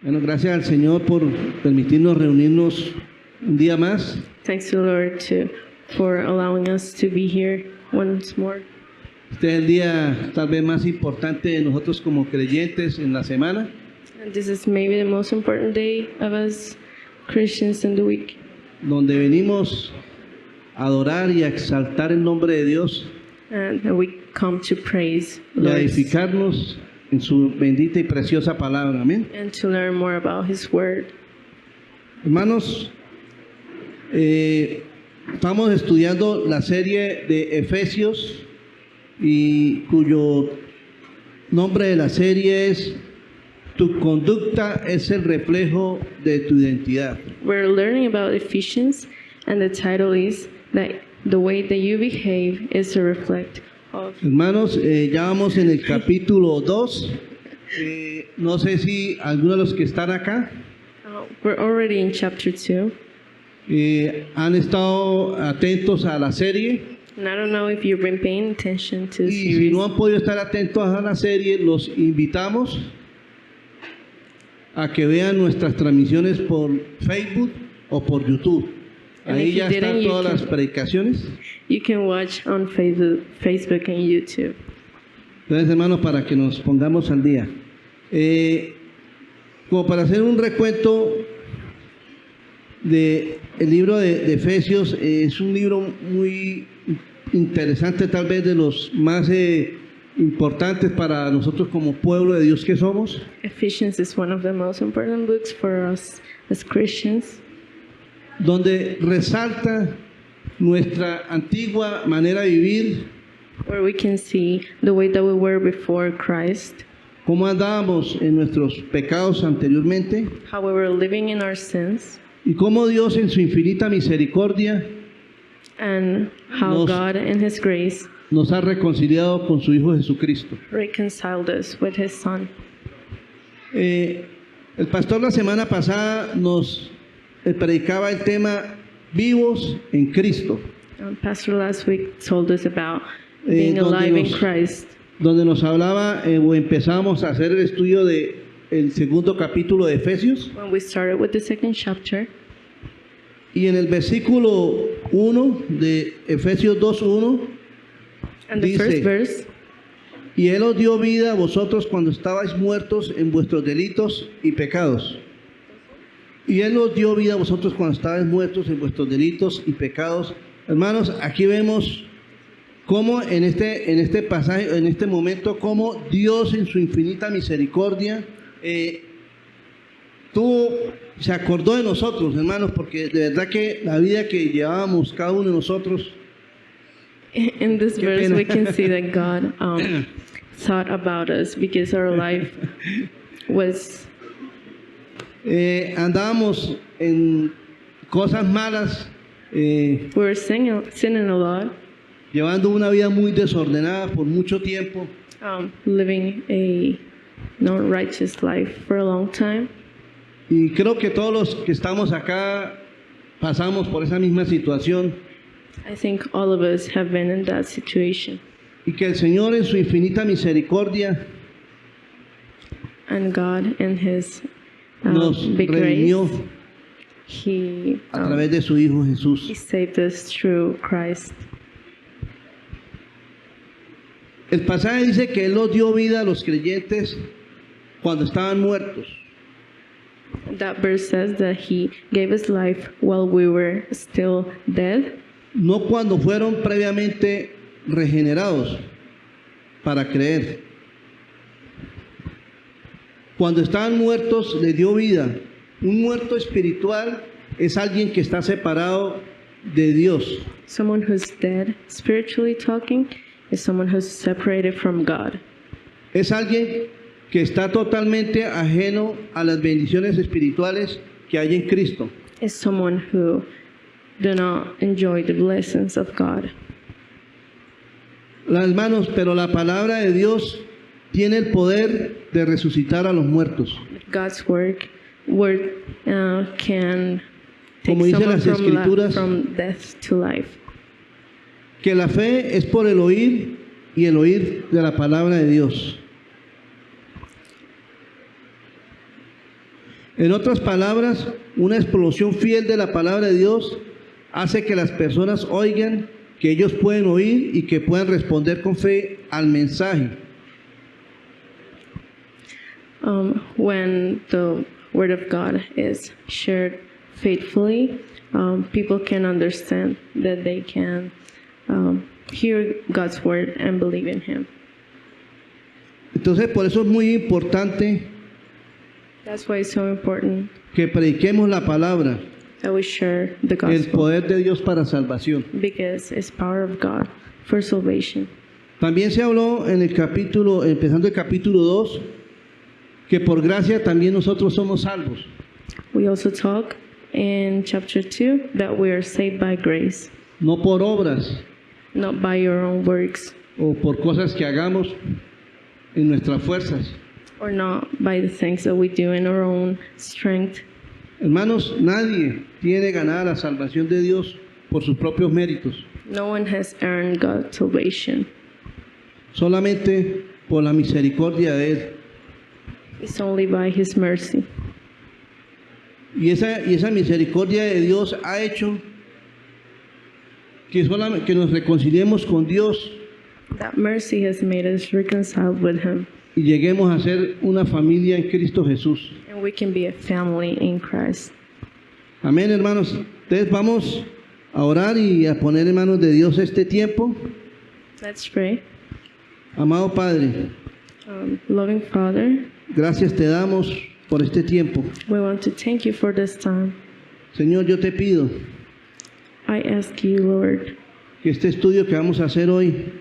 Bueno, gracias al Señor por permitirnos reunirnos un día más. Thanks to the Lord for allowing us to be here once more. Este es el día tal vez más importante de nosotros como creyentes en la semana, And this is maybe the most important day of us Christians in the week, donde venimos a adorar y a exaltar el nombre de Dios and we come to praise the y a Lord edificarnos en su bendita y preciosa palabra. Amén. and to learn more about His Word. Hermanos, estamos estudiando la serie de Efesios y cuyo nombre de la serie es Tu conducta es el reflejo de tu identidad. We're learning about Ephesians, and the title is that the way that you behave is a reflect of. Hermanos, ya vamos en el capítulo 2. No sé si algunos de los que están acá We're already in chapter 2, han estado atentos a la serie. and I don't know if you've been paying attention to the Y si series. no han podido estar atentos a la serie, los invitamos a que vean nuestras transmisiones por Facebook o por YouTube. And Ahí if you ya están didn't, you todas las can- predicaciones. You can watch on Facebook and YouTube. Entonces, hermanos, para que nos pongamos al día. Como para hacer un recuento de el libro de Efesios, es un libro muy interesante, tal vez de los más importantes para nosotros como pueblo de Dios que somos, Ephesians is one of the most important books for us as Christians, donde resalta nuestra antigua manera de vivir, where we can see the way that we were before Christ, cómo andábamos en nuestros pecados anteriormente how we were living in our sins, y cómo Dios en su infinita misericordia and how Nos- God in His grace nos ha reconciliado con su Hijo Jesucristo. reconciled us with His Son. El pastor la semana pasada nos predicaba el tema vivos en Cristo, Pastor last week told us about being donde alive in nos- Christ, donde nos hablaba o empezamos a hacer el estudio de el segundo capítulo de Efesios, when we started with the second chapter. y en el versículo 1 de Efesios 2:1 And the dice: first verse, y Él os dio vida a vosotros cuando estabais muertos en vuestros delitos y pecados. Y Él os dio vida a vosotros cuando estabais muertos en vuestros delitos y pecados. Hermanos, aquí vemos cómo en este pasaje, en este momento, cómo Dios en su infinita misericordia se acordó de nosotros, hermanos, porque de verdad que la vida que llevábamos cada uno de nosotros, in this Qué verse, pena. we can see that God thought about us because our life was andábamos en cosas malas, we were sinning a lot, llevando una vida muy desordenada por mucho tiempo. living a non-righteous life for a long time. Y creo que todos los que estamos acá pasamos por esa misma situación. I think all of us have been in that situation. Y que el Señor en su infinita misericordia And God, in His nos big redimió grace, He, a través de su Hijo He Jesús. saved us through Christ. El pasaje dice que Él nos dio vida a los creyentes cuando estaban muertos. That verse says that He gave us life while we were still dead, No cuando fueron previamente regenerados para creer. Cuando estaban muertos les dio vida. Un muerto espiritual es alguien que está separado de Dios. someone who's dead, spiritually talking, is someone who's separated from God. Es alguien que está totalmente ajeno a las bendiciones espirituales que hay en Cristo. Is someone who do not enjoy the blessings of God. Hermanos, pero la palabra de Dios tiene el poder de resucitar a los muertos. God's word can take Como dicen someone las Escrituras, from death to life. que la fe es por el oír y el oír de la palabra de Dios. En otras palabras, una exposición fiel de la palabra de Dios hace que las personas oigan, que ellos pueden oír y que puedan responder con fe al mensaje. When the word of God is shared faithfully, people can understand that they can hear God's word and believe in Him. Entonces, por eso es muy importante That's why it's so important que prediquemos la palabra, that we share the el gospel, poder de Dios para salvación. because it's power of God for salvation. También se habló en el capítulo, empezando el capítulo 2, que por gracia también nosotros somos salvos. We also talk in chapter 2 that we are saved by grace, No por obras not by your own works, o por cosas que hagamos en nuestras fuerzas. or not by the things that we do in our own strength. Hermanos, nadie tiene ganada la salvación de Dios por sus propios méritos, No one has earned God's salvation. solamente por la misericordia de Él. It's only by His mercy. Y esa misericordia de Dios ha hecho que nos reconciliemos con Dios That mercy has made us reconciled with Him, y lleguemos a ser una familia en Cristo Jesús. and we can be a family in Christ. Amén, hermanos. Entonces vamos a orar y a poner en manos de Dios este tiempo. Let's pray. Amado Padre, Loving Father, gracias te damos por este tiempo. we want to thank you for this time. Señor, yo te pido I ask you, Lord, que este estudio que vamos a hacer hoy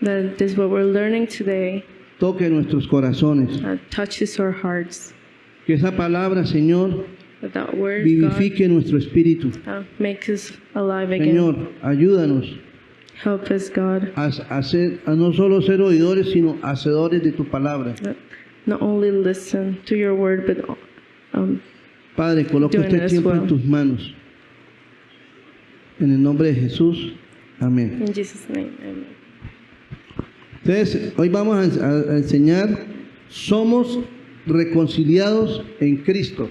that this what we're learning today toque nuestros corazones. touches our hearts. Que esa palabra, Señor, That word, God, vivifique nuestro espíritu. makes us alive again. Señor, ayúdanos Help us, God, a no solo ser oidores, sino hacedores de tu palabra. not only listen to your word, but Padre, coloco Doing este as tiempo well. en tus manos. En el nombre de Jesús. Amén. in Jesus' name. Amen. Entonces, hoy vamos a enseñar, somos reconciliados en Cristo.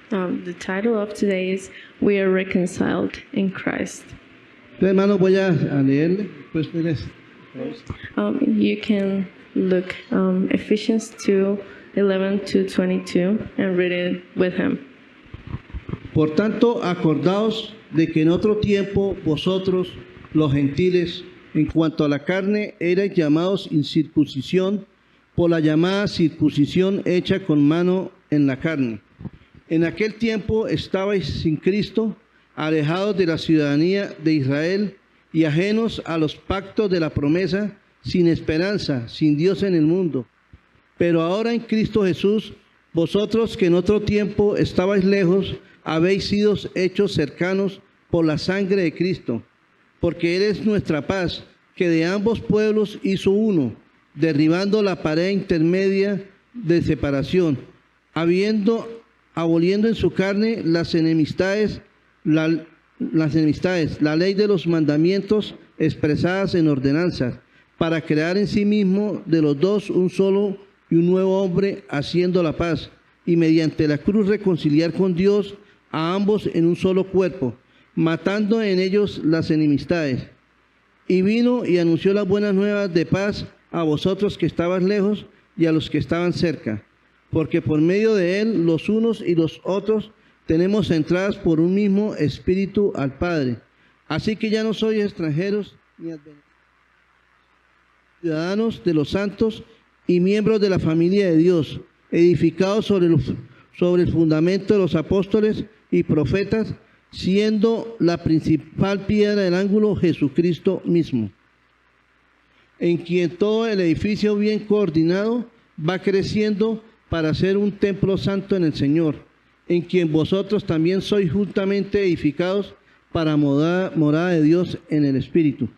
The title of today is We Are Reconciled in Christ. Entonces, hermanos, voy a leerle. Pues, You can look Ephesians 2:11 to 22 and read it with him. Por tanto, acordaos de que en otro tiempo vosotros, los gentiles, en cuanto a la carne, erais llamados incircuncisión por la llamada circuncisión hecha con mano en la carne. En aquel tiempo estabais sin Cristo, alejados de la ciudadanía de Israel y ajenos a los pactos de la promesa, sin esperanza, sin Dios en el mundo. Pero ahora en Cristo Jesús, vosotros que en otro tiempo estabais lejos, habéis sido hechos cercanos por la sangre de Cristo, porque Él es nuestra paz, que de ambos pueblos hizo uno, derribando la pared intermedia de separación, aboliendo en su carne las enemistades, la ley de los mandamientos expresadas en ordenanzas, para crear en sí mismo de los dos un solo y un nuevo hombre, haciendo la paz, y mediante la cruz reconciliar con Dios a ambos en un solo cuerpo, matando en ellos las enemistades. Y vino y anunció las buenas nuevas de paz a vosotros que estabais lejos y a los que estaban cerca, porque por medio de él los unos y los otros tenemos entradas por un mismo espíritu al Padre. Así que ya no sois extranjeros ni ciudadanos de los santos y miembros de la familia de Dios, edificados sobre el fundamento de los apóstoles y profetas, siendo la principal piedra del ángulo Jesucristo mismo, en quien todo el edificio bien coordinado va creciendo para ser un templo santo en el Señor, en quien vosotros también sois juntamente edificados para morada de Dios en el Espíritu.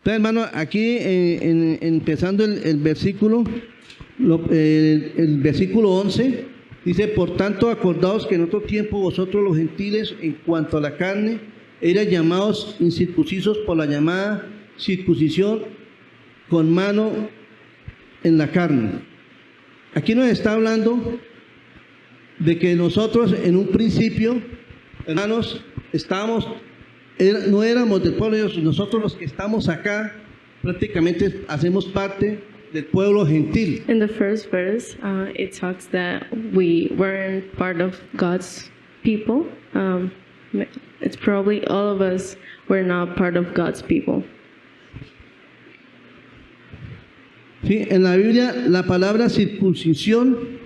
Entonces, hermano, aquí empezando el versículo, el versículo 11, dice, por tanto, acordaos que en otro tiempo vosotros los gentiles, en cuanto a la carne, erais llamados incircuncisos por la llamada circuncisión con mano en la carne. Aquí nos está hablando de que nosotros en un principio, hermanos, no éramos del pueblo de Dios. Nosotros los que estamos acá prácticamente hacemos parte del pueblo gentil. In the first verse, it talks that we weren't part of God's people. It's probably all of us were not part of God's people. Sí, en la Biblia la palabra circuncisión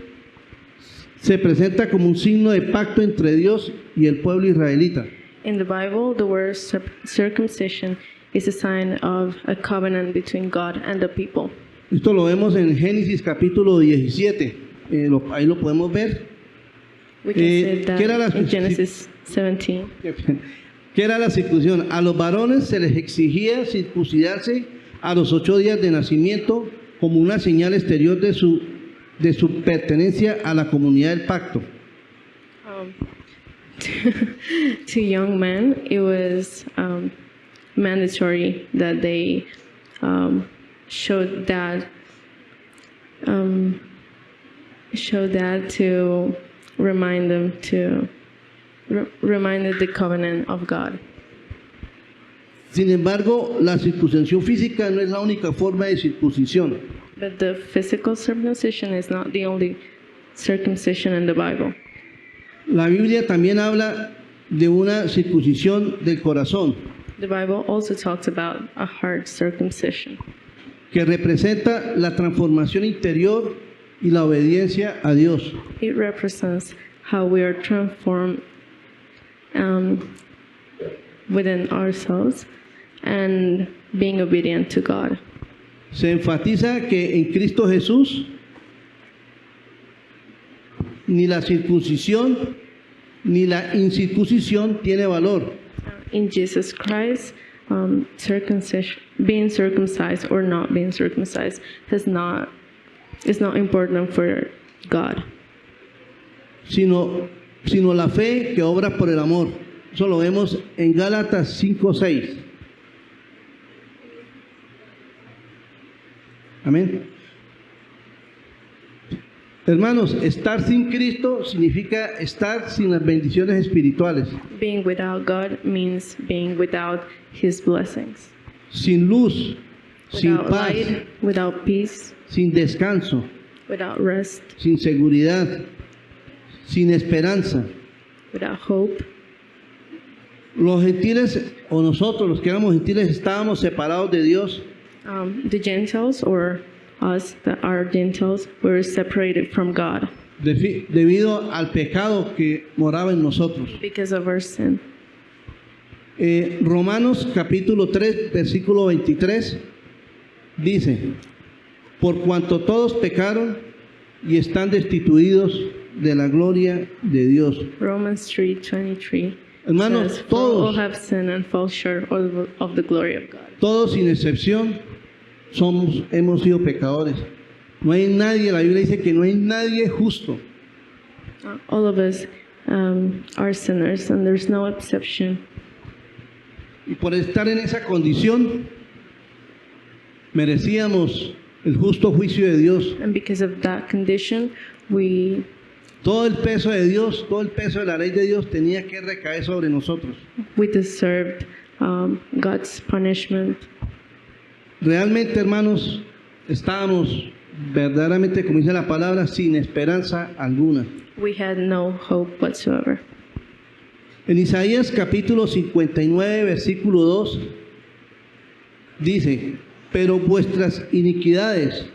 se presenta como un signo de pacto entre Dios y el pueblo israelita. In the Bible, the word circumcision is a sign of a covenant between God and the people. Esto lo vemos en Génesis capítulo 17. Ahí lo podemos ver. We can say ¿qué era that in Genesis 17. ¿Qué era la circuncisión? A los varones se les exigía circuncidarse a los 8 días de nacimiento como una señal exterior de su pertenencia a la comunidad del pacto. To young men, it was mandatory that they showed that to remind them to remind the covenant of God. Sin embargo, la circuncisión física no es la única forma de circuncisión. But the physical circumcision is not the only circumcision in the Bible. La Biblia también habla de una circuncisión del corazón, The Bible also talks about a heart circumcision, que representa la transformación interior y la obediencia a Dios. It represents how we are transformed within ourselves and being obedient to God. Se enfatiza que en Cristo Jesús ni la circuncisión ni la incircuncisión tiene valor. In Jesus Christ, circumcision, being circumcised or not being circumcised is not important for God. Sino la fe que obra por el amor. Eso lo vemos en Gálatas 5:6. Amén. Hermanos, estar sin Cristo significa estar sin las bendiciones espirituales. Being without God means being without His blessings. Sin luz, sin Without paz, light, without peace, sin descanso, without rest, sin seguridad, sin esperanza. without hope. Los gentiles, o nosotros los que éramos gentiles, estábamos separados de Dios. The Gentiles, or us that are Gentiles, were separated from God Debido al pecado que moraba en nosotros. because of our sin. Romanos capítulo 3, versículo 23, dice, por cuanto todos pecaron y están destituidos de la gloria de Dios. Romans 3:23 Hermanos, says, "For all todos, have sinned and fall short of the glory of God." todos sin excepción, hemos sido pecadores. No hay nadie, la Biblia dice que no hay nadie justo. All of us are sinners, and there's no exception. Y por estar en esa condición, merecíamos el justo juicio de Dios. And because of that condition, Todo el peso de Dios, todo el peso de la ley de Dios tenía que recaer sobre nosotros. we deserved God's punishment. Realmente, hermanos, estábamos verdaderamente, como dice la palabra, sin esperanza alguna. We had no hope whatsoever. En Isaías capítulo 59, versículo 2, dice, pero vuestras iniquidades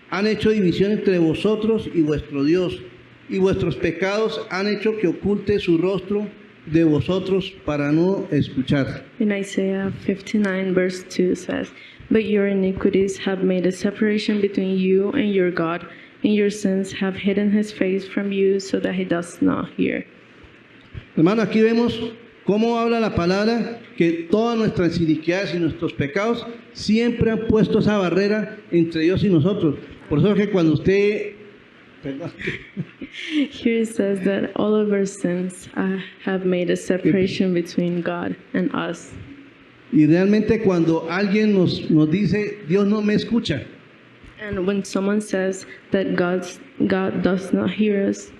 han hecho división entre vosotros y vuestro Dios, y vuestros pecados han hecho que oculte su rostro de vosotros para no escuchar. In Isaiah 59 verse 2 says, "But your iniquities have made a separation between you and your God, and your sins have hidden his face from you so that he does not hear." Hermano, aquí vemos ¿Cómo habla la palabra? Que todas nuestras iniquidades y nuestros pecados siempre han puesto esa barrera entre Dios y nosotros. Por eso es que cuando usted... Perdón. Here it says that all of our sins have made a separation between God and us. Y realmente cuando alguien nos dice, Dios no me escucha, And when someone says that God does not hear us,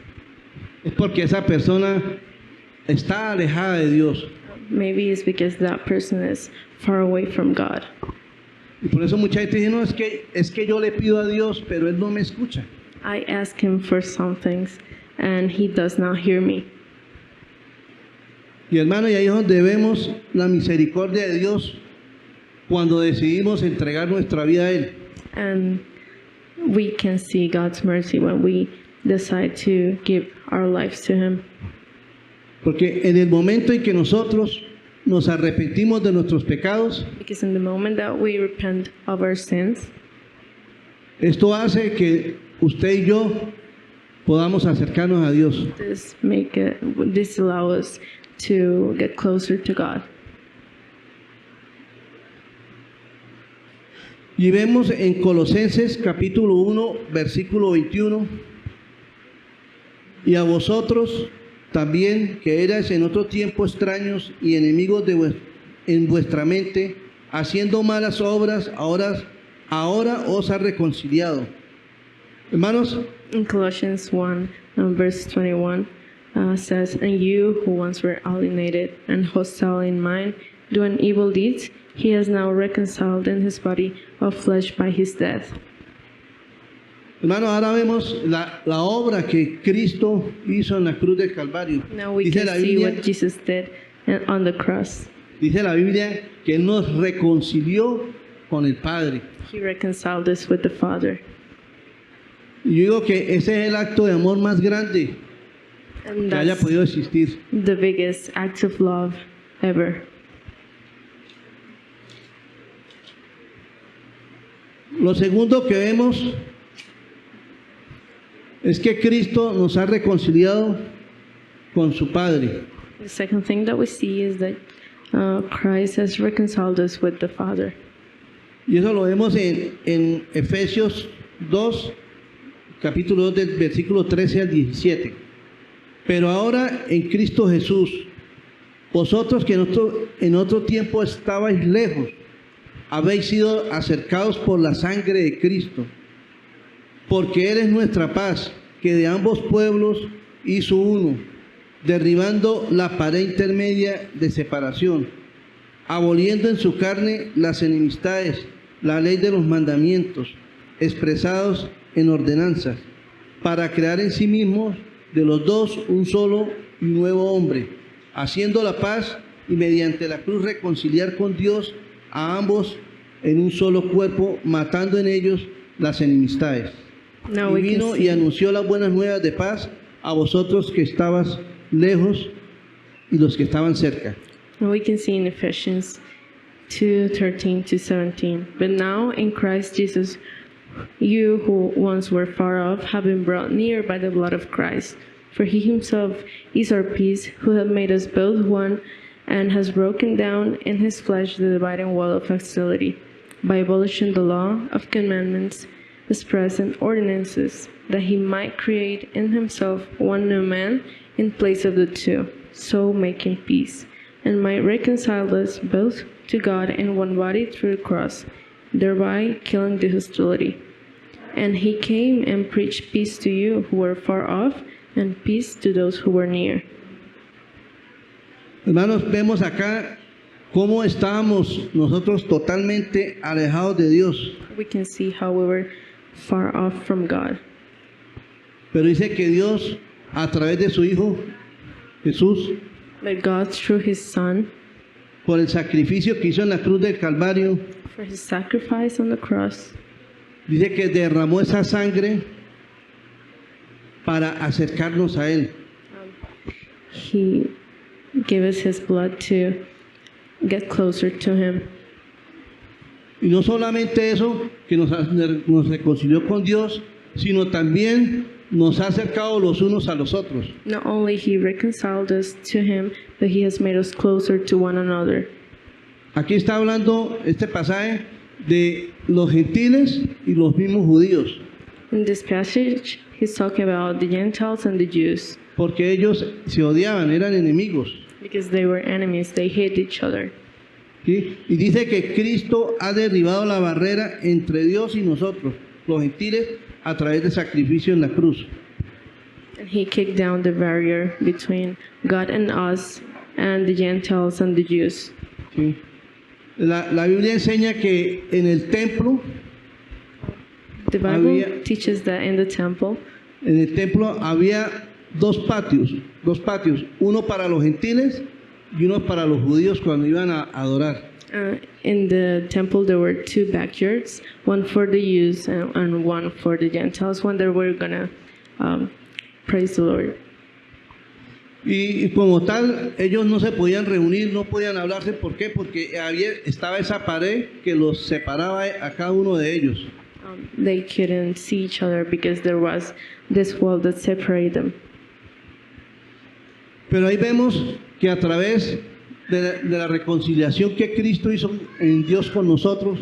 es porque esa persona está alejada de Dios. maybe it's because that person is far away from God. Y por eso mucha gente dice, no, es que yo le pido a Dios, pero Él no me escucha. I ask him for some things and he does not hear me. Y hermano, y ahí es donde vemos la misericordia de Dios cuando decidimos entregar nuestra vida a Él. And we can see God's mercy when we decide to give our lives to him. Porque en el momento en que nosotros nos arrepentimos de nuestros pecados, Because in the moment that we repent of our sins, esto hace que usted y yo podamos acercarnos a Dios. this allow us to get closer to God. Y vemos en Colosenses capítulo 1, versículo 21, y a vosotros también, que erais en otro tiempo extraños y enemigos en vuestra mente, haciendo malas obras, ahora os ha reconciliado. Hermanos, In Colossians 1, verse 21, says, And you who once were alienated and hostile in mind, doing evil deeds, he has now reconciled in his body of flesh by his death. hermanos, ahora vemos la obra que Cristo hizo en la cruz del Calvario. Now we Dice can la see Biblia, what Jesus did on the cross. dice la Biblia que Él nos reconcilió con el Padre. He reconciled us with the Father. Y yo digo que ese es el acto de amor más grande And que haya that's podido existir. the biggest act of love ever. Lo segundo que vemos es que Cristo nos ha reconciliado con su Padre. The second thing that we see is that Christ has reconciled us with the Father. Y eso lo vemos en Efesios 2, capítulo 2, del versículo 13 al 17. Pero ahora en Cristo Jesús, vosotros que en otro tiempo estabais lejos, habéis sido acercados por la sangre de Cristo, porque Él es nuestra paz, que de ambos pueblos hizo uno, derribando la pared intermedia de separación, aboliendo en su carne las enemistades, la ley de los mandamientos, expresados en ordenanzas, para crear en sí mismos de los dos un solo y nuevo hombre, haciendo la paz y mediante la cruz reconciliar con Dios a ambos en un solo cuerpo, matando en ellos las enemistades. Now Y we can vino y see, anunció las buenas nuevas de paz a vosotros que estabas lejos y los que estaban cerca. now we can see in Ephesians 2:13 to 17. But now in Christ Jesus, you who once were far off have been brought near by the blood of Christ. For he himself is our peace, who has made us both one, and has broken down in his flesh the dividing wall of hostility, by abolishing the law of commandments expressed in ordinances, that he might create in himself one new man in place of the two, so making peace, and might reconcile us both to God in one body through the cross, thereby killing the hostility. And he came and preached peace to you who were far off, and peace to those who were near. Hermanos, vemos acá cómo estábamos nosotros totalmente alejados de Dios. We can see how we were far off from God. Pero dice que Dios, a través de su Hijo Jesús, But God, through his Son, por el sacrificio que hizo en la cruz del Calvario, for his sacrifice on the cross, dice que derramó esa sangre para acercarnos a Él. he gave us his blood to get closer to him. Y no solamente eso, que nos reconcilió con Dios, sino también nos ha acercado los unos a los otros. Not only he reconciled us to him, but he has made us closer to one another. Aquí está hablando este pasaje de los gentiles y los mismos judíos, In this passage, he's talking about the Gentiles and the Jews, porque ellos se odiaban, eran enemigos. because they were enemies, they hate each other. ¿Sí? Y dice que Cristo ha derribado la barrera entre Dios y nosotros, los gentiles, a través del sacrificio en la cruz. And he kicked down the barrier between God and us and the Gentiles and the Jews. ¿Sí? La Biblia enseña que en el templo, The Bible teaches that in the temple, había dos patios, uno para los gentiles y uno para los judíos cuando iban a adorar. in the temple there were two backyards, one for the Jews and one for the Gentiles when they were gonna praise the Lord. Y como tal, ellos no se podían reunir, no podían hablarse. ¿Por qué? Porque estaba esa pared que los separaba a cada uno de ellos. They couldn't see each other because there was this wall that separated them. Pero ahí vemos que a través de la reconciliación que Cristo hizo en Dios con nosotros,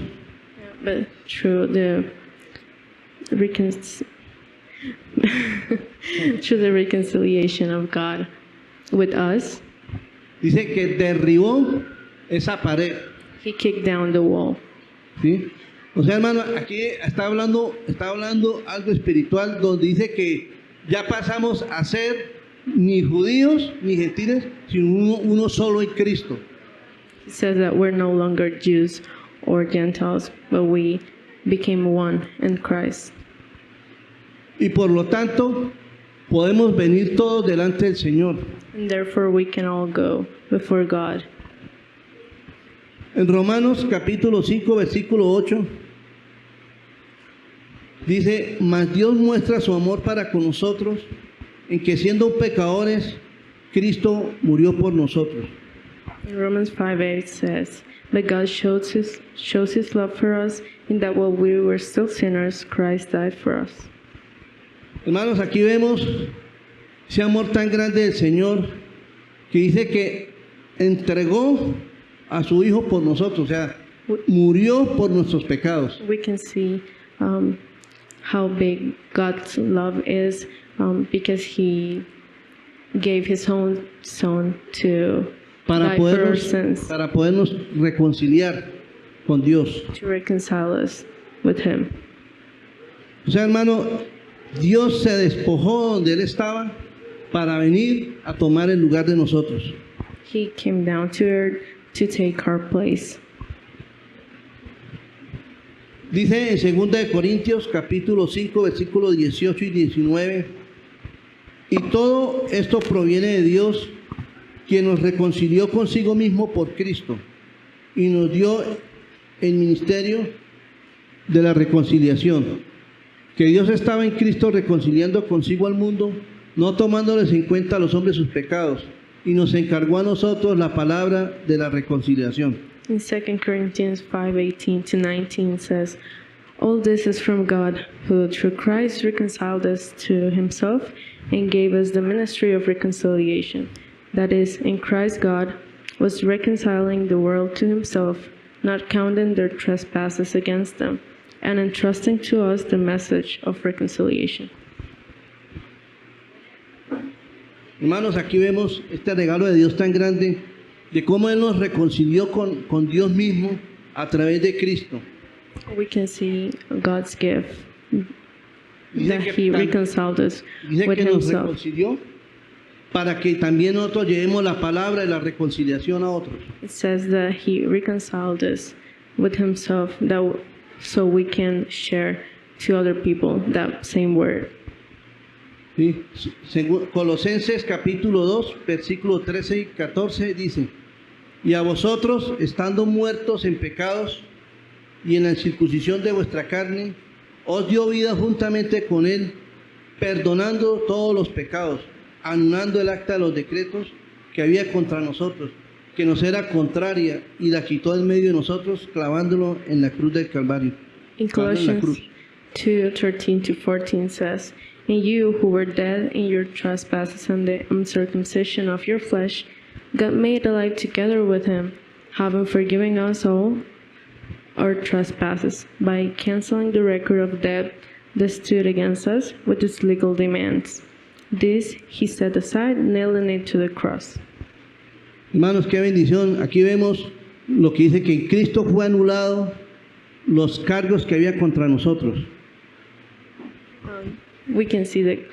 But through the through the reconciliation of God with us, dice que derribó esa pared. he kicked down the wall. ¿Sí? O sea, hermano, aquí está hablando algo espiritual, donde dice que ya pasamos a ser ni judíos ni gentiles, sino uno solo en Cristo. He says that we're no longer Jews or Gentiles, but we became one in Christ. Y por lo tanto, podemos venir todos delante del Señor. And therefore we can all go before God. En Romanos capítulo 5, versículo 8, dice, mas Dios muestra su amor para con nosotros, en que siendo pecadores, Cristo murió por nosotros. In Romans 5:8 says, but God shows his love for us in that while we were still sinners, Christ died for us. Hermanos, aquí vemos ese amor tan grande del Señor, que dice que entregó a su Hijo por nosotros, o sea, murió por nuestros pecados. We can see how big God's love is because he gave his own son to die for our sins, para podernos reconciliar con Dios. to reconcile us with him. O sea, hermano, Dios se despojó donde Él estaba para venir a tomar el lugar de nosotros. He came down to earth to take our place. Dice en 2 de Corintios capítulo 5 versículos 18 y 19, y todo esto proviene de Dios, quien nos reconcilió consigo mismo por Cristo y nos dio el ministerio de la reconciliación, que Dios estaba en Cristo reconciliando consigo al mundo, no tomándoles en cuenta a los hombres sus pecados, y nos encargó a nosotros la palabra de la reconciliación. In 2 Corinthians 5:18 to 19 says, all this is from God, who through Christ reconciled us to himself and gave us the ministry of reconciliation. That is, in Christ God was reconciling the world to himself, not counting their trespasses against them, and entrusting to us the message of reconciliation. Hermanos, aquí vemos este regalo de Dios tan grande, de cómo Él nos reconcilió con Dios mismo a través de Cristo. We can see God's gift, Dice that que he reconciled us Dice with que nos himself, reconcilió para que también nosotros llevemos la palabra de la reconciliación a otros. It says that he reconciled us with himself so we can share to other people that same word. ¿Sí? Colosenses capítulo 2, versículos 13 y 14 dice, y a vosotros, estando muertos en pecados y en la circuncisión de vuestra carne, os dio vida juntamente con él, perdonando todos los pecados, anulando el acta de los decretos que había contra nosotros, que nos era contraria, y la quitó en medio de nosotros, clavándolo en la cruz del Calvario. In Clavando en la Colossians cruz. 2:13 to 14 says, And you who were dead in your trespasses and the uncircumcision of your flesh, God made alive together with him, having forgiven us all our trespasses, by canceling the record of debt that stood against us with its legal demands. This he set aside, nailing it to the cross. Hermanos, qué bendición. Aquí vemos lo que dice que en Cristo fue anulado los cargos que había contra nosotros. We can see that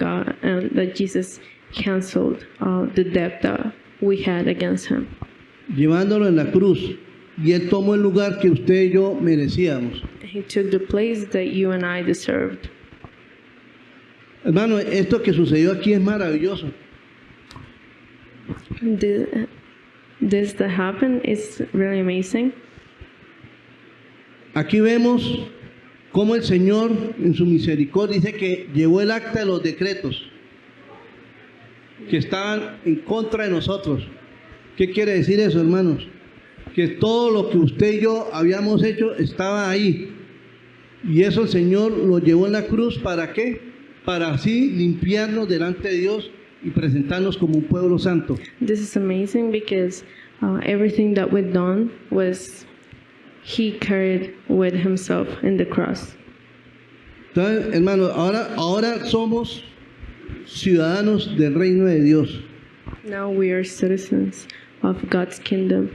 that Jesus canceled the debt that we had against him, Llevándolo en la cruz. Y Él tomó el lugar que usted y yo merecíamos. he took the place that you and I deserved. Hermano, esto que sucedió aquí es maravilloso. This that happened is really amazing. Aquí vemos cómo el Señor, en su misericordia, dice que llevó el acta de los decretos que estaban en contra de nosotros. ¿Qué quiere decir eso, hermanos? Que todo lo que usted y yo habíamos hecho estaba ahí. Y eso el Señor lo llevó en la cruz, ¿para qué? Para así limpiarnos delante de Dios y presentarnos como un pueblo santo. This is amazing because everything that we've done was he carried with himself in the cross. Entonces, hermanos, ahora somos ciudadanos del reino de Dios. Now we are citizens of God's kingdom.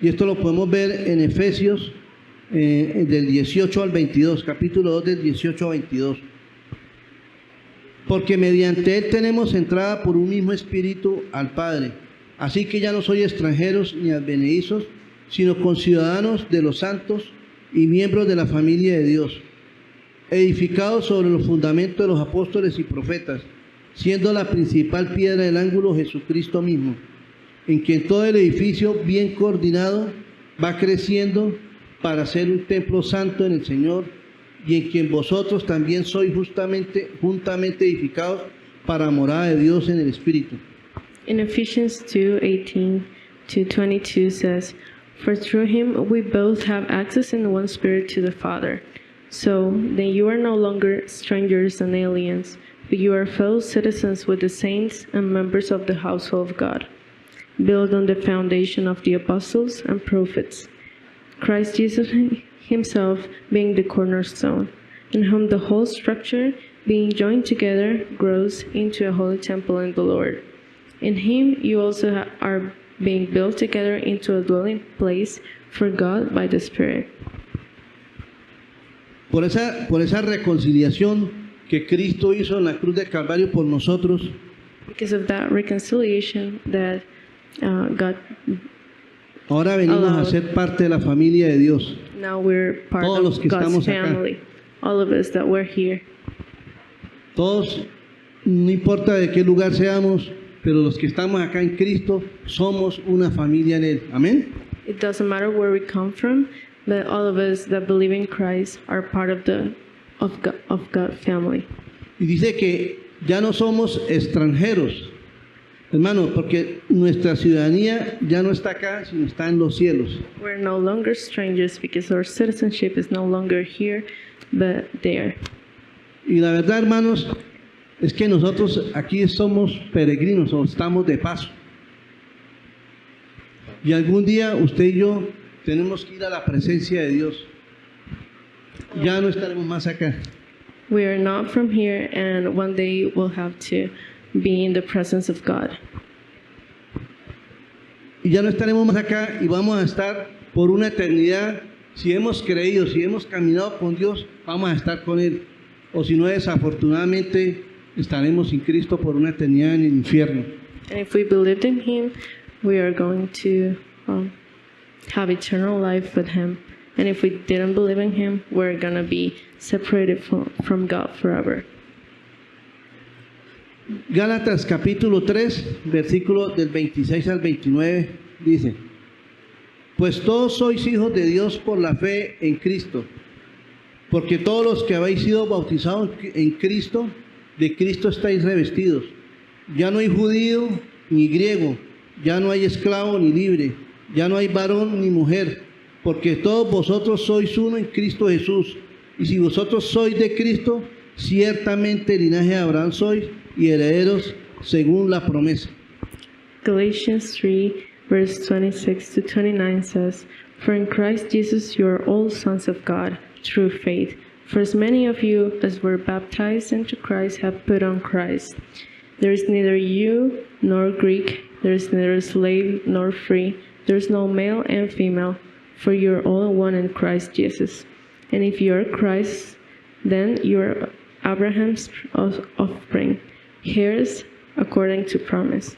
Y esto lo podemos ver en Efesios del 18 al 22, capítulo 2 del 18 al 22. Porque mediante Él tenemos entrada por un mismo espíritu al Padre. Así que ya no sois extranjeros ni advenedizos, sino conciudadanos de los santos y miembros de la familia de Dios, edificados sobre los fundamentos de los apóstoles y profetas, siendo la principal piedra del ángulo Jesucristo mismo, en quien todo el edificio bien coordinado va creciendo para ser un templo santo en el Señor, y en quien vosotros también sois juntamente edificados para morada de Dios en el Espíritu. In Ephesians 2:18-22 says, "For through him we both have access in one spirit to the Father. So then you are no longer strangers and aliens, but you are fellow citizens with the saints and members of the household of God, built on the foundation of the apostles and prophets, Christ Jesus himself being the cornerstone, in whom the whole structure, being joined together, grows into a holy temple in the Lord. In him you also are being built together into a dwelling place for God by the Spirit." Por esa reconciliación que Cristo hizo en la cruz del Calvario por nosotros, Because of that reconciliation that God, ahora venimos a ser parte de la familia de Dios. now we're part Todos los of que God's estamos acá. family. All of us that we're here. Todos, no importa de qué lugar seamos, pero los que estamos acá en Cristo somos una familia en Él. Amén. It doesn't matter where we come from, but all of us that believe in Christ are part of God family. Y dice que ya no somos extranjeros, hermano, porque nuestra ciudadanía ya no está acá, sino está en los cielos. We're no longer strangers because our citizenship is no longer here, but there. Y la verdad, hermanos, es que nosotros aquí somos peregrinos o estamos de paso. Y algún día usted y yo tenemos que ir a la presencia de Dios. Ya no estaremos más acá. We are not from here, and one day we'll have to be in the presence of God. Y ya no estaremos más acá y vamos a estar por una eternidad. Si hemos creído, si hemos caminado con Dios, vamos a estar con Él. O si no, desafortunadamente, estaremos sin Cristo por una eternidad en el infierno. And if we believed in Him, we are going to have eternal life with Him. And if we didn't believe in Him, we're going to be separated from God forever. Gálatas capítulo 3, versículo del 26 al 29, dice: Pues todos sois hijos de Dios por la fe en Cristo, porque todos los que habéis sido bautizados en Cristo, de Cristo estáis revestidos. Ya no hay judío ni griego, ya no hay esclavo ni libre, ya no hay varón ni mujer, porque todos vosotros sois uno en Cristo Jesús. Y si vosotros sois de Cristo, ciertamente linaje de Abraham sois y herederos según la promesa. Galatians 3, verse 26 to 29 says, For in Christ Jesus you are all sons of God, through faith. For as many of you as were baptized into Christ have put on Christ. There is neither Jew nor Greek, there is neither slave nor free, there is no male and female, for you are all one in Christ Jesus. And if you are Christ, then you are Abraham's offspring, heirs according to promise.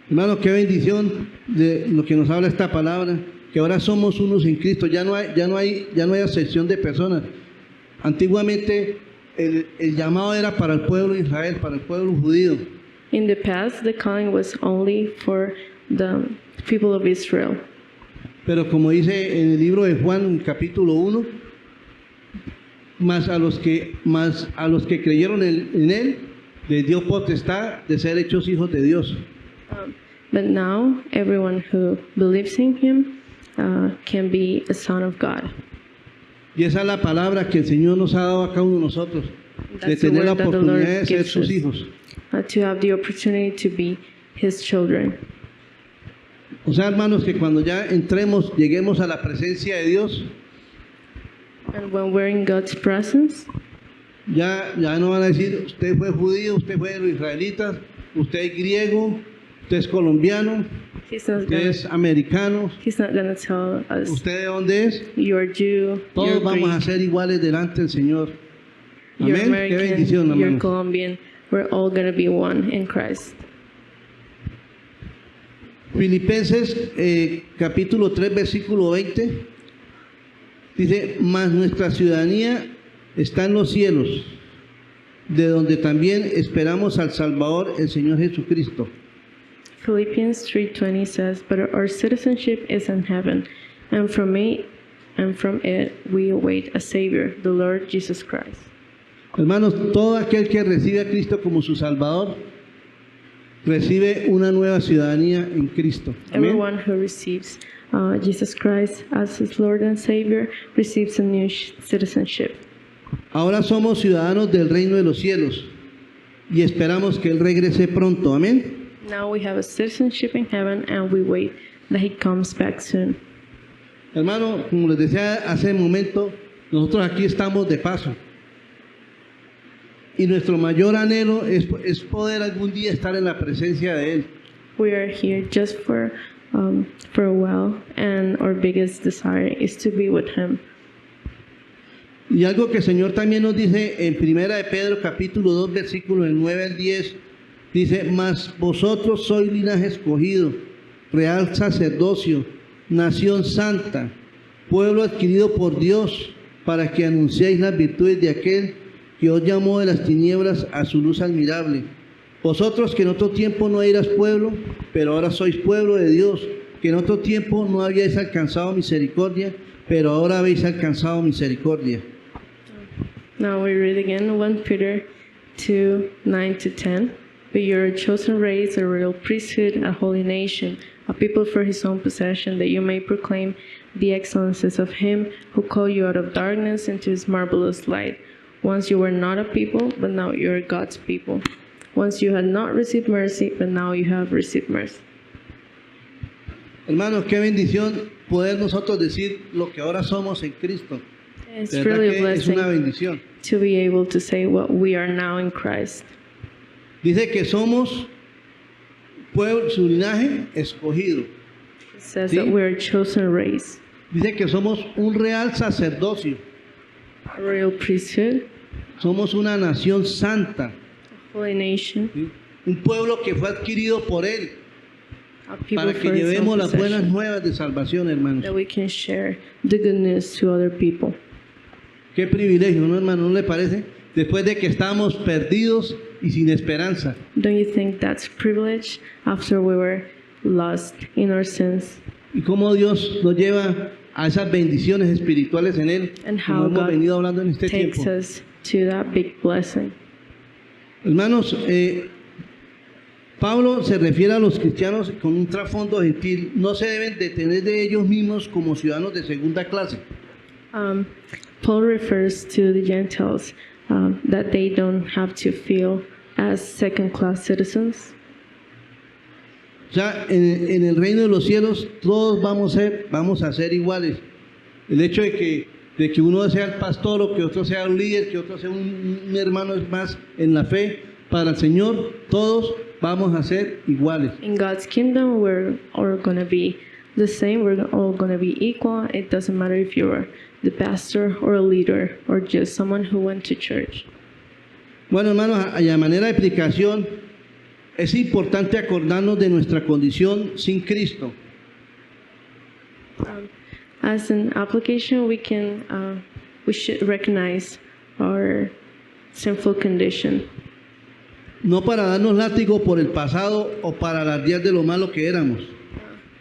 Hermano, qué bendición de lo que nos habla esta palabra, que ahora somos unos en Cristo, ya no hay acepción de personas. Antiguamente el llamado era para el pueblo de Israel, para el pueblo judío. In the past, the calling was only for the people of Israel. Pero como dice en el libro de Juan, en capítulo 1, más a los que creyeron en él, les dio potestad de ser hechos hijos de Dios. But now, everyone who believes in him can be a son of God. Y esa es la palabra que el Señor nos ha dado a cada uno de nosotros, de That's the tener la word that the oportunidad de Lord ser gives sus us, hijos. to have the opportunity to be his children. O sea, hermanos, que cuando ya lleguemos a la presencia de Dios, And when we're in God's presence, ya no van a decir, usted fue judío, usted fue de los israelitas, usted es griego, usted es colombiano, he's not usted gonna, es americano, he's not gonna tell us, usted de dónde es. you're Jew, Todos you're vamos a Greek, ser iguales delante del Señor. you're Amén. Qué American, bendición, you're hermanos. Colombian. We're all gonna be one in Christ. Filipenses capítulo 3, versículo 20, dice, mas nuestra ciudadanía está en los cielos, de donde también esperamos al Salvador, el Señor Jesucristo. Philippians 3:20 says, "But our citizenship is in heaven, and from it we await a Savior, the Lord Jesus Christ." Hermanos, todo aquel que recibe a Cristo como su Salvador, recibe una nueva ciudadanía en Cristo. Amén. Everyone who receives Jesus Christ as his Lord and Savior receives a new citizenship. Ahora somos ciudadanos del reino de los cielos y esperamos que Él regrese pronto. Amén. Now we have a citizenship in heaven, and we wait that he comes back soon. Hermano, como les decía hace un momento, nosotros aquí estamos de paso. Y nuestro mayor anhelo es poder algún día estar en la presencia de Él. We are here just for a while, and our biggest desire is to be with him. Y algo que el Señor también nos dice en Primera de Pedro, capítulo 2, versículos del 9 al 10, dice, mas vosotros sois linaje escogido, real sacerdocio, nación santa, pueblo adquirido por Dios, para que anunciéis las virtudes de aquel que os llamó de las tinieblas a su luz admirable. Vosotros que en otro tiempo no eras pueblo, pero ahora sois pueblo de Dios, que en otro tiempo no habíais alcanzado misericordia, pero ahora habéis alcanzado misericordia. Now we read again 1 Peter 2, 9 to 10. But you're a chosen race, a royal priesthood, a holy nation, a people for his own possession, that you may proclaim the excellences of him who called you out of darkness into his marvelous light. Once you were not a people, but now you are God's people. Once you had not received mercy, but now you have received mercy. Hermanos, qué bendición poder nosotros decir lo que ahora somos en Cristo. It's De verdad really a que es una blessing bendición. to be able to say what we are now in Christ. Dice que somos pueblo, su linaje escogido. It says Sí. that we are a chosen race, Dice que somos un real sacerdocio. a royal priesthood, Somos una nación santa. a holy nation, ¿Sí? Un pueblo que fue adquirido por Él a people para que for his own llevemos las buenas possession, nuevas de salvación, hermanos. that we can share the good news to other people. Qué privilegio, ¿no, hermano? ¿No le parece? Después de que estábamos perdidos y sin esperanza. Don't you think that's privilege after we were lost in our sins? Y cómo Dios nos lleva a esas bendiciones espirituales en Él, And como how hemos God venido hablando en este takes tiempo. us to that big blessing. Hermanos, Pablo se refiere a los cristianos con un trasfondo gentil. No se deben de tener de ellos mismos como ciudadanos de segunda clase. Paul refers to the Gentiles that they don't have to feel as second-class citizens. O sea, en el reino de los cielos todos vamos a ser iguales. El hecho de que uno sea el pastor o que otro sea un líder, que otro sea un hermano más en la fe para el Señor, todos vamos a ser iguales. In God's kingdom, we're all going to be the same. We're all going to be equal. It doesn't matter if you're the pastor or a leader or just someone who went to church. Bueno, hermanos, a manera de explicación, es importante acordarnos de nuestra condición sin Cristo. As an application, we should recognize our sinful condition. No para darnos látigo por el pasado o para alardear de lo malo que éramos.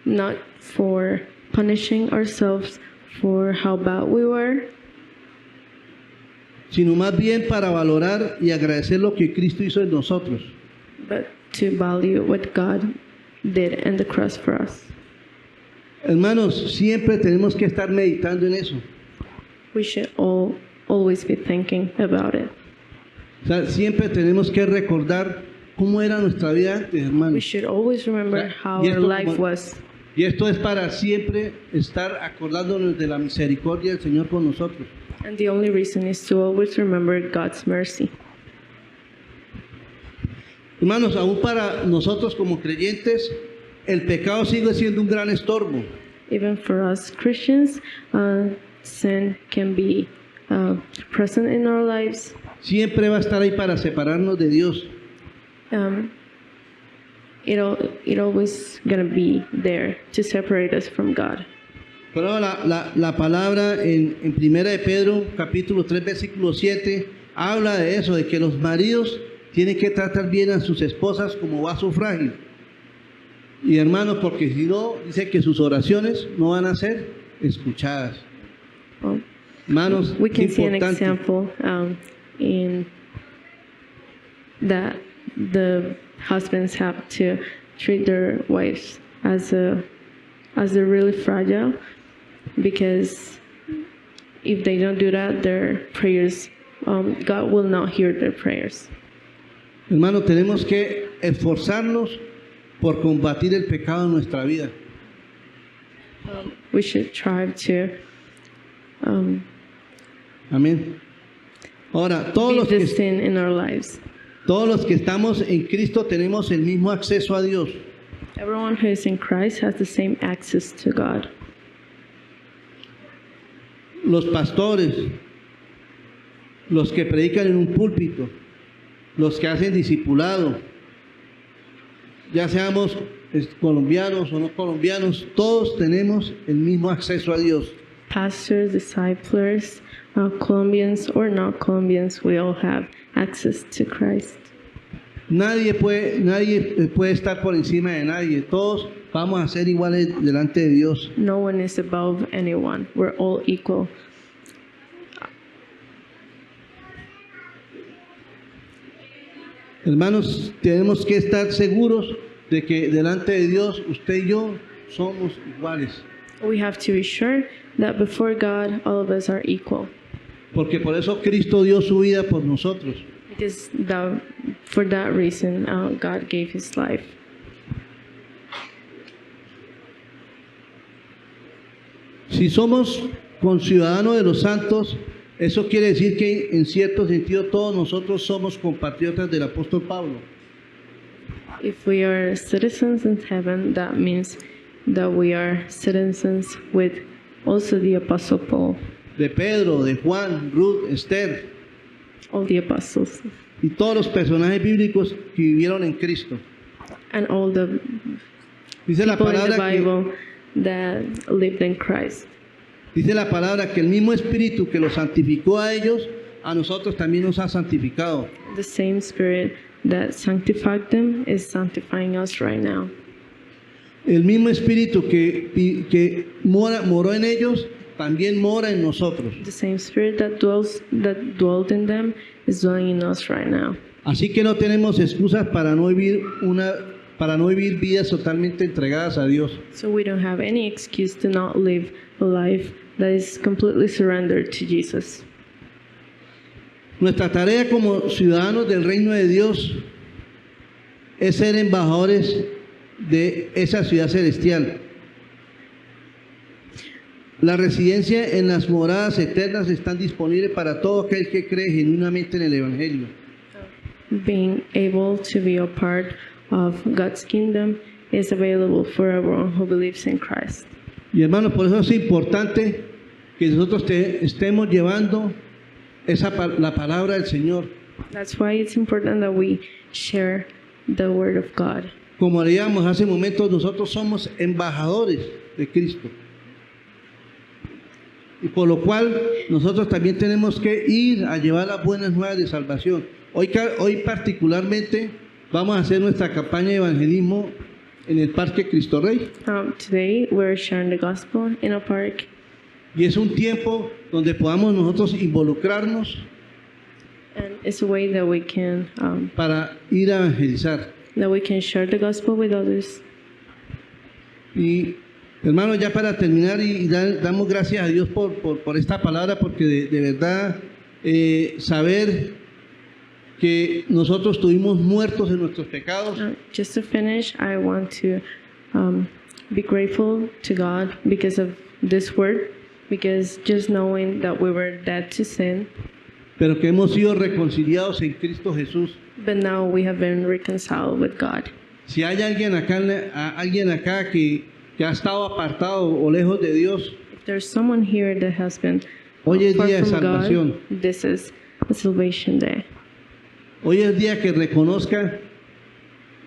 Not for punishing ourselves for how bad we were, sino más bien para valorar y agradecer lo que Cristo hizo en nosotros. but to value what God did in the cross for us. Hermanos, siempre tenemos que estar meditando en eso. We should always be thinking about it. O sea, siempre tenemos que recordar cómo era nuestra vida antes, We hermanos. should always remember how Y our esto life como- was. Y esto es para siempre estar acordándonos de la misericordia del Señor con nosotros. And the only reason is to always remember God's mercy. Hermanos, aún para nosotros como creyentes, el pecado sigue siendo un gran estorbo. Even for us Christians, sin can be present in our lives. Siempre va a estar ahí para separarnos de Dios. It always gonna be there to separate us from God. Pero la palabra en 1 de Pedro, capítulo 3, versículo 7, habla de eso, de que los maridos tienen que tratar bien a sus esposas como vaso frágil. Y hermanos, porque si no, dice que sus oraciones no van a ser escuchadas. Well, Hermanos, we can qué see an importante. example in that the husbands have to treat their wives as they're really fragile, because if they don't do that, their prayers, God will not hear their prayers. Hermanos, tenemos que esforzarnos por combatir el pecado en nuestra vida. We should strive to Amén. Ahora, todos beat los the que sin in our lives. Todos los que estamos en Cristo tenemos el mismo acceso a Dios. Everyone who is in Christ has the same access to God. Los pastores, los que predican en un púlpito, los que hacen discipulado, ya seamos colombianos o no colombianos, todos tenemos el mismo acceso a Dios. Pastors, disciples, Colombians or not Colombians, we all have access to Christ. Nadie puede estar por encima de nadie. Todos vamos a ser iguales delante de Dios. No one is above anyone. We're all equal. Hermanos, tenemos que estar seguros de que delante de Dios usted y yo somos iguales. We have to be sure that before God, all of us are equal. Porque por eso Cristo dio su vida por nosotros. Because for that reason, God gave His life. Si somos conciudadanos de los santos, eso quiere decir que en cierto sentido todos nosotros somos compatriotas del apóstol Pablo. If we are citizens in heaven, that means that we are citizens with also the Apostle Paul, De Pedro, de Juan, Ruth, Esther all the apostles, y todos los personajes bíblicos que vivieron en Cristo. and all the Dice la people in the palabra que, Bible that lived in Christ. dice la palabra que el mismo Espíritu que los santificó a ellos, a nosotros también nos ha santificado. The same Spirit that sanctified them is sanctifying us right now. El mismo Espíritu que moró en ellos, también mora en nosotros. The same Spirit that dwelt in them is dwelling in us right now. Así que no tenemos excusas para no vivir vidas totalmente entregadas a Dios. So we don't have any excuse to not live a life that is completely surrendered to Jesus. Nuestra tarea como ciudadanos del reino de Dios es ser embajadores de esa ciudad celestial. La residencia en las moradas eternas están disponibles para todo aquel que cree genuinamente en el Evangelio. Being able to be a part of God's kingdom is available for everyone who believes in Christ. Y hermanos, por eso es importante que nosotros estemos llevando la palabra del Señor. That's why it's important that we share the word of God. Como leíamos hace momentos, nosotros somos embajadores de Cristo. Y por lo cual nosotros también tenemos que ir a llevar las buenas nuevas de salvación. Hoy particularmente vamos a hacer nuestra campaña de evangelismo en el Parque Cristo Rey. Today we're sharing the gospel in a park. Y es un tiempo donde podamos nosotros involucrarnos And it's a way that we can para ir a evangelizar. share the gospel with others. Y hermanos, ya para terminar, damos gracias a Dios por esta palabra, porque de verdad saber que nosotros estuvimos muertos en nuestros pecados. Just to finish, I want to be grateful to God because of this word, because just knowing that we were dead to sin, pero que hemos sido reconciliados en Cristo Jesús. but now we have been reconciled with God. Si hay alguien acá que ha estado apartado o lejos de Dios, If there's someone here that has been hoy es far día de from salvación. God, this is a salvation day. Hoy es día que reconozca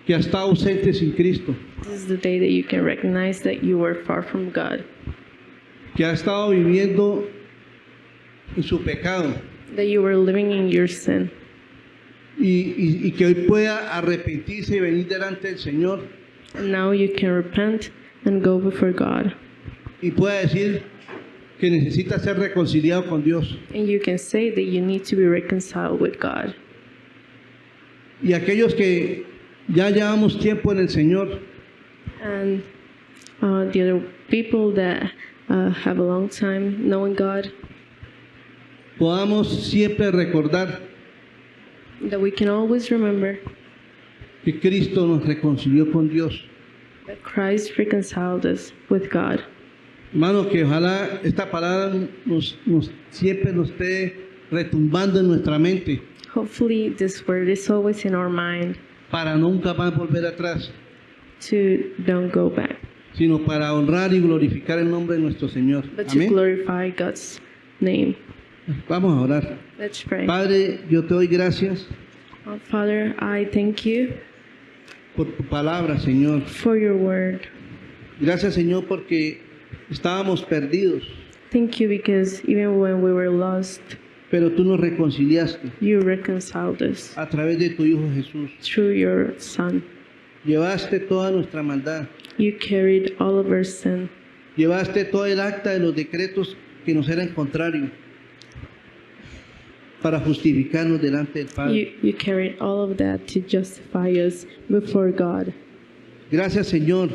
que ha estado ausente sin Cristo, This is the day that you can recognize that you were far from God, que ha estado viviendo en su pecado that you were living in your sin, y que hoy pueda arrepentirse y venir delante del Señor and now you can repent and go before God, y pueda decir que necesita ser reconciliado con Dios. and you can say that you need to be reconciled with God. Y aquellos que ya llevamos tiempo en el Señor, And the other people that have a long time knowing God, podamos siempre recordar that we can always remember que Cristo nos reconcilió con Dios. that Christ reconciled us with God. Hermano, que ojalá esta palabra siempre nos esté retumbando en nuestra mente Hopefully this word is always in our mind para nunca más volver atrás, to don't go back, sino para honrar y glorificar el nombre de nuestro Señor. but to Amén. glorify God's name. Vamos a orar. Let's pray. Padre, yo te doy gracias Father, I thank you por tu palabra, Señor. for your word. Gracias, Señor, porque estábamos perdidos, Thank you because even when we were lost, pero tú nos reconciliaste you reconciled us a través de tu Hijo Jesús. through your Son. Llevaste toda nuestra maldad, You carried all of our sin. llevaste todo el acta de los decretos que nos eran contrarios para justificarnos delante del Padre. You carried all of that to justify us before God. Gracias, Señor,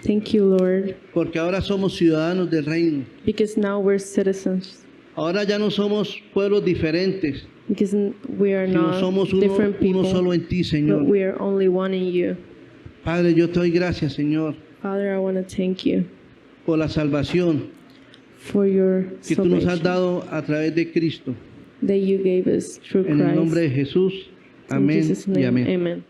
Thank you, Lord, porque ahora somos ciudadanos del reino. because now we're citizens. Ahora ya no somos pueblos diferentes, Because we are sino not somos different uno solo people, en ti, but Señor. we are only one in you. Padre, yo te doy gracias, Señor, Father, I want to thank you por la salvación for your que tú nos has salvation dado a través de Cristo. that you gave us through En el nombre Christ. de Jesús. In Amén Jesus' y name, amén. amen.